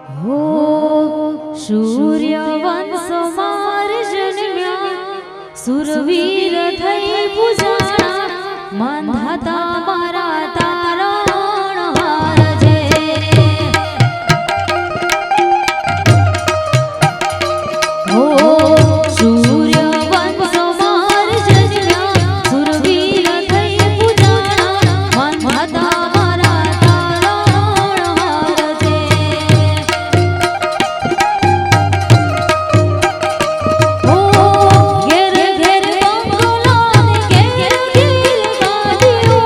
हो सूर्यवंश मार जन्म्या सुरवीर થઈ પૂજાણા માંધાતા મારા તારણ હારજે હો સૂર્યવંશ માર જન્મ્યા સુરવીર થઈ પૂજાણા માંધાતા મારા તારણ હારજે હો ઘેર ઘેર બંગલા ને ઘેર ઘેર ગાડીઓ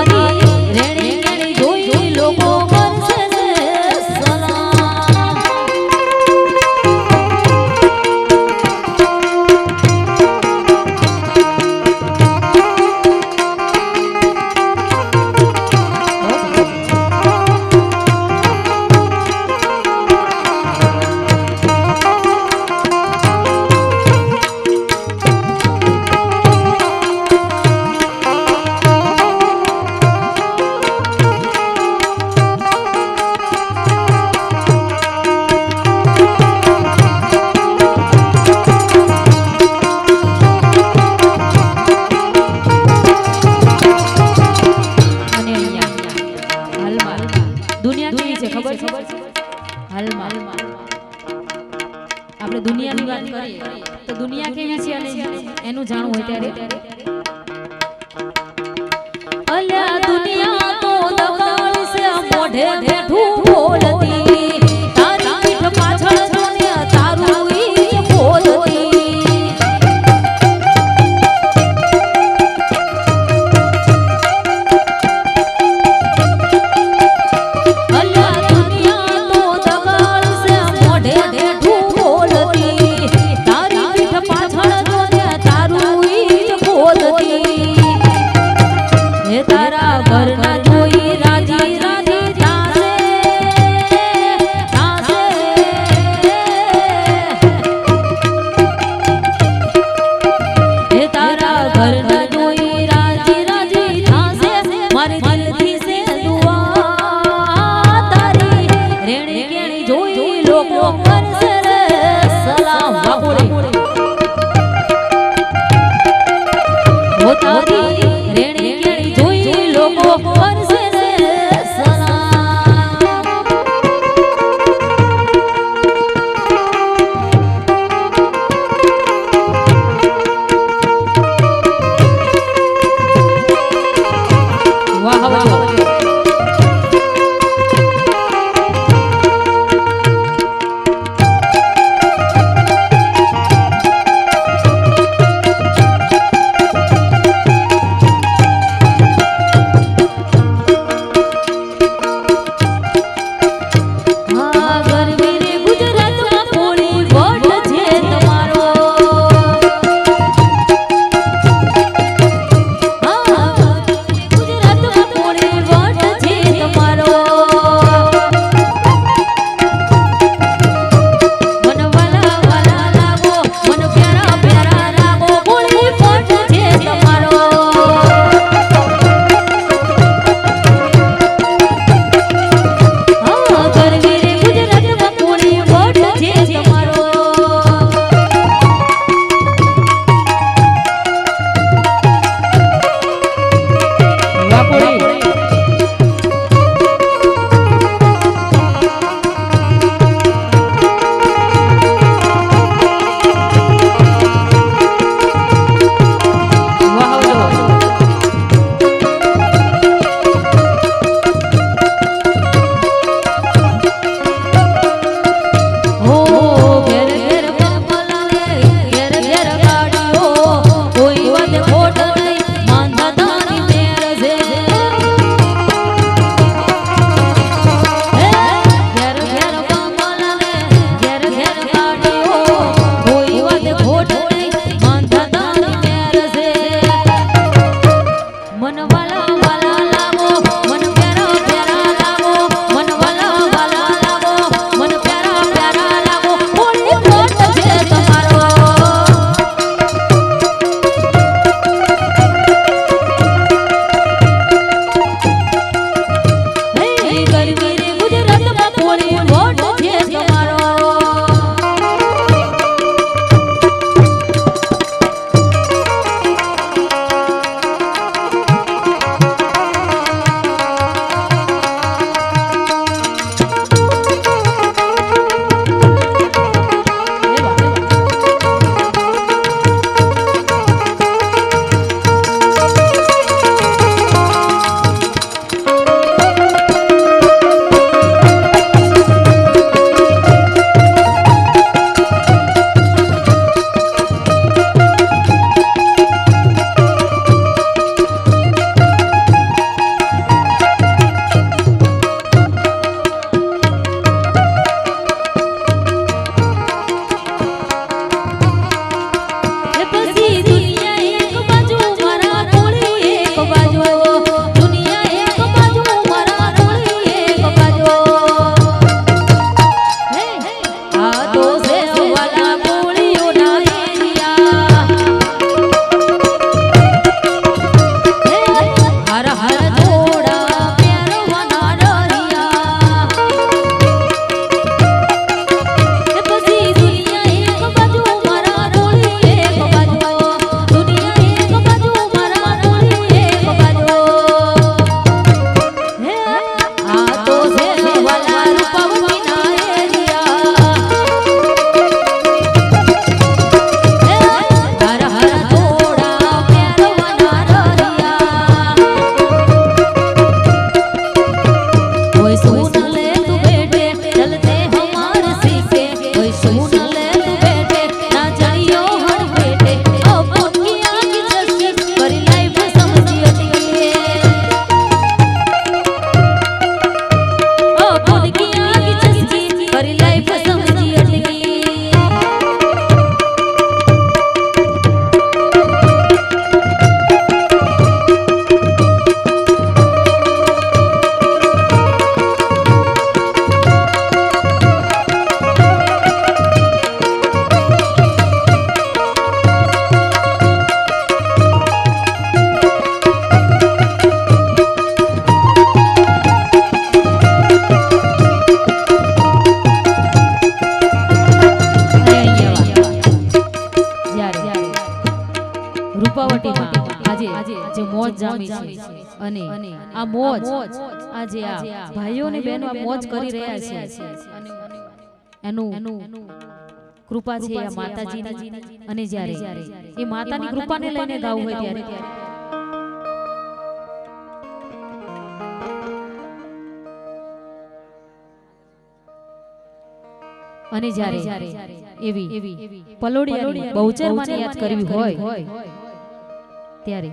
તારી રેણી કેણી જોઈ લોકો કરશે ને સલામ આપણે દુનિયાની વાત કરીએ તો દુનિયા કેવી છે અને એનું જાણવું હોય ત્યારે અલ્યા દુનિયા તો દગાડ છે મોઢે બેઠું બોલતી તારી પીઠ પાછળ જોને તારું ઈ બોલતી અલ્યા દુનિયા તો દગાડ છે મોઢે બેઠું તારા ઘરના જોઈ રાજી રાજી થાશે થાશે હે તારા ઘરના જોઈ રાજી રાજી થાશે મારી દિલથી છે દુઆ તારી રેણી કેણી જોઈ લોકો કરશે રે સલામ બાપુડી હો તારી રેણી કેણી જોઈ લોકો કરશે ને સલામ વાહ વાહ અને આ મોજ આજે આ ભાઈઓ ને બહેનો આ મોજ કરી રહ્યા છે એનું કૃપા છે આ માતાજીની અને જ્યારે એ માતાની કૃપાને લઈને ગાવું હોય ત્યારે અને જ્યારે એવી પલોડિયાની બહુચરમાને યાદ કરવી હોય ત્યારે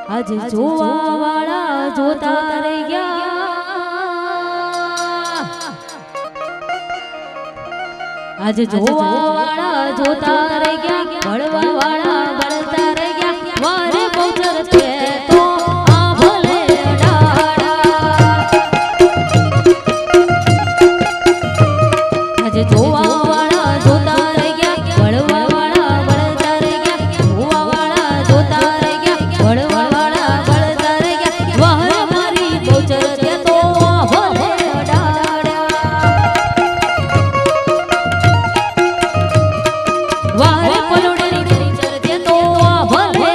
આજે જોવા વાળા જોતા રહી ગયા આજે જોવા વાળા જોતા રહી ગયા બળવા વાળા બળતા રહી ગયા વારે બહુચર છે તો આ ભલે આજે જોવા વાળા જોતા રહી ગયા બળવા વાળા બળતા રહી ગયા જોવા વાળા જોતા રહી ગયા બળવા વાળા બળતા રહી ગયા વાહ મારી બહુચર છે તો ભલે વાહ પલોડની બહુચર છે તો ભલે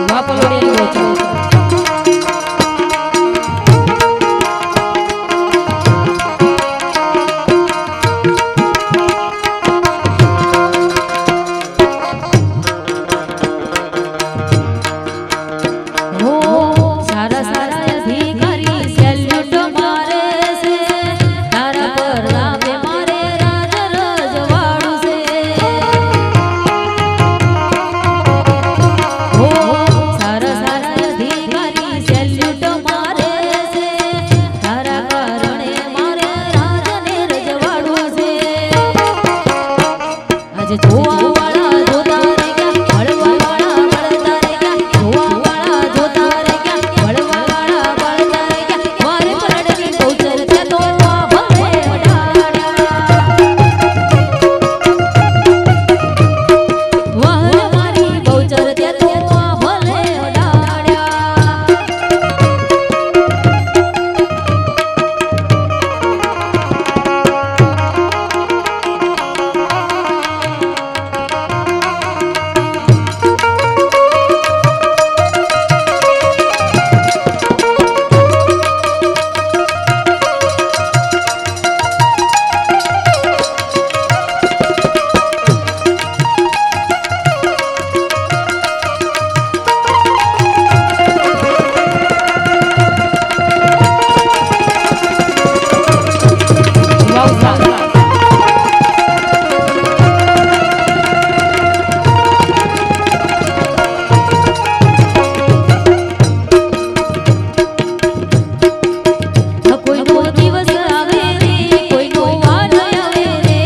વાહ પલોડની બહુચર સારા સારા અધિકારી સેલ્યુટ મારે છે તારા પર રામે મારે રાજ રજવાડું છે હો સારા સારા અધિકારી સેલ્યુટ મારે છે તારા કારણે મારે રાજને રજવાડું છે આજે જોવા વાળા જોતા રહી ગયા બળવા વાળા બળતા રહી ગયા જોવા વાળા જોતા રહી ગયા બળવા વાળા બળતા રહી ગયા વારે પલડની બહુચર છે તો ભલે વાહ મારી બહુચર છે તો ભલે કોઈનો દિવસ આવે રે કોઈનો વાર આવે રે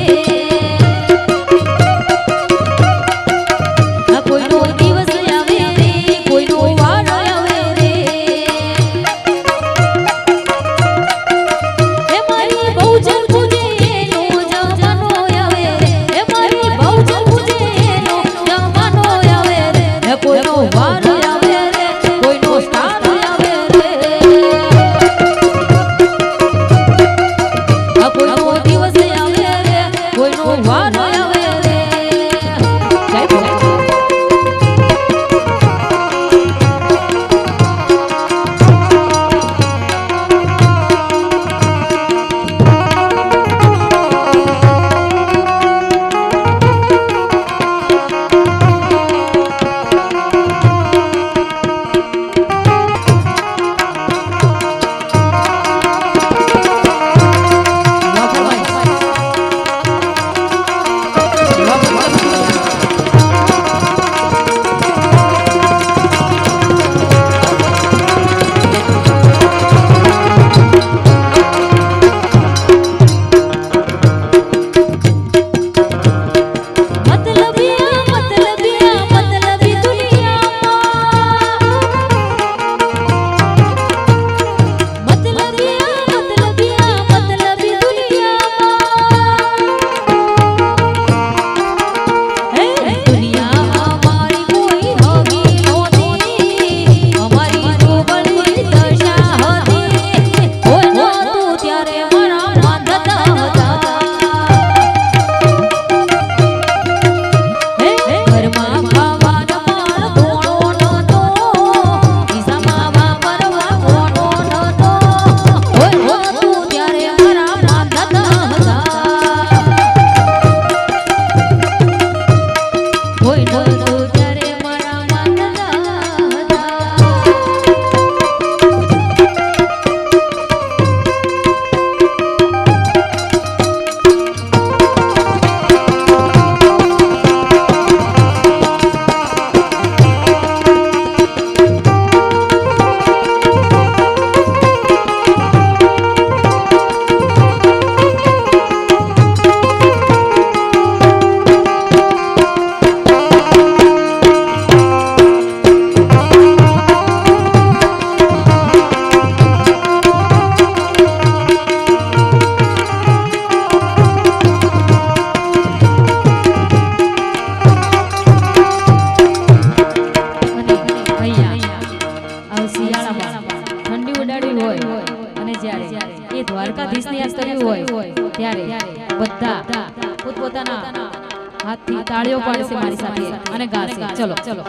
કોઈનો દિવસ આવે રે કોઈનો વાર આવે રે એ મારી બહુચર પૂજે એનો જમાનો આવે રે એ મારી બહુચર પૂજે એનો જમાનો આવે રે કોઈનો વાર આવે રે કોઈનો સ્ટાર આવે રે કોઈનો દિવસ આવે રે કોઈનો વાર આવે રે જય ભોલે બધા પોતપોતાના હાથથી તાળીઓ પાડશે મારી સાથે અને ગાશે. ચલો ચલો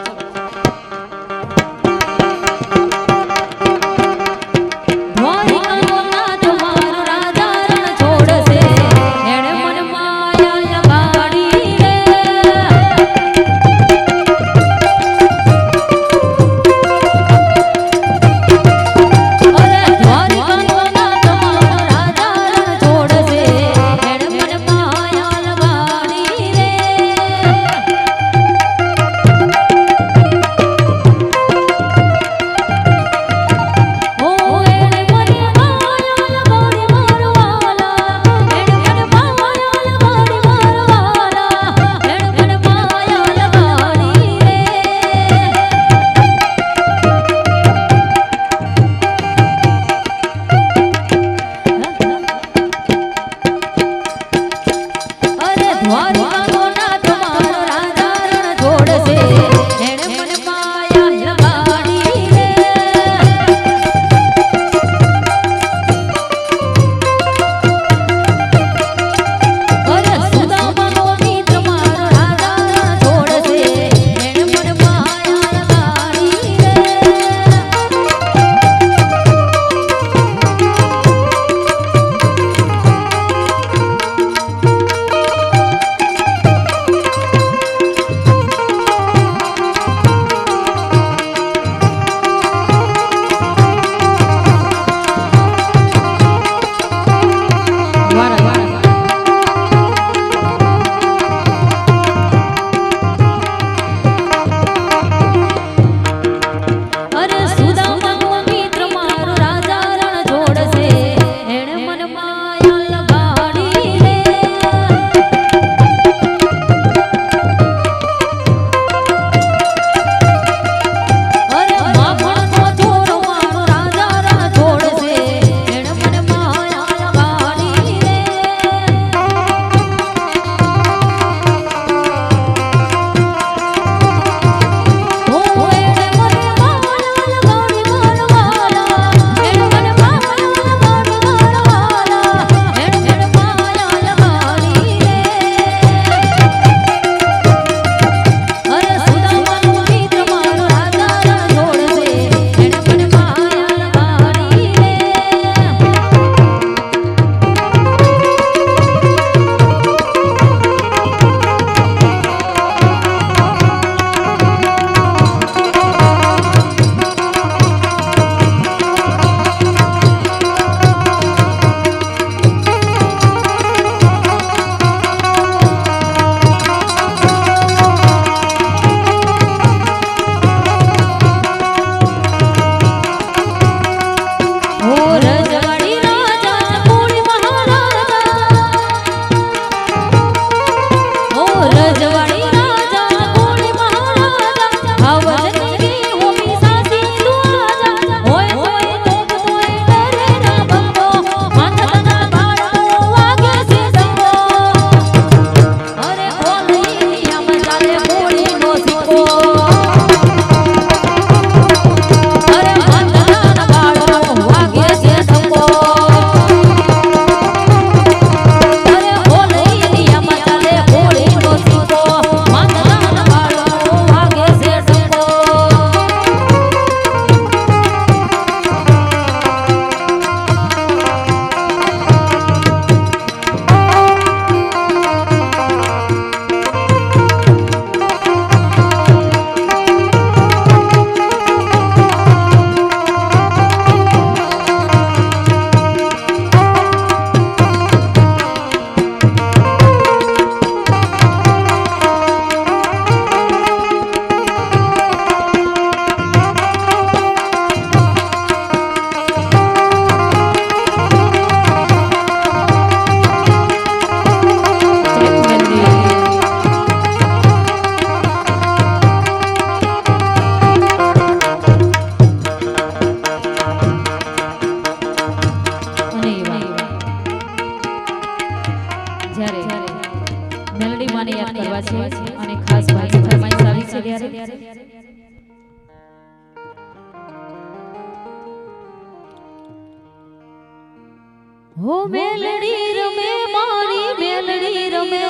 હો મેલડી રમે મારી મેલડી રમે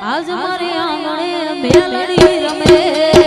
આજ મારે આંગણે મેલડી રમે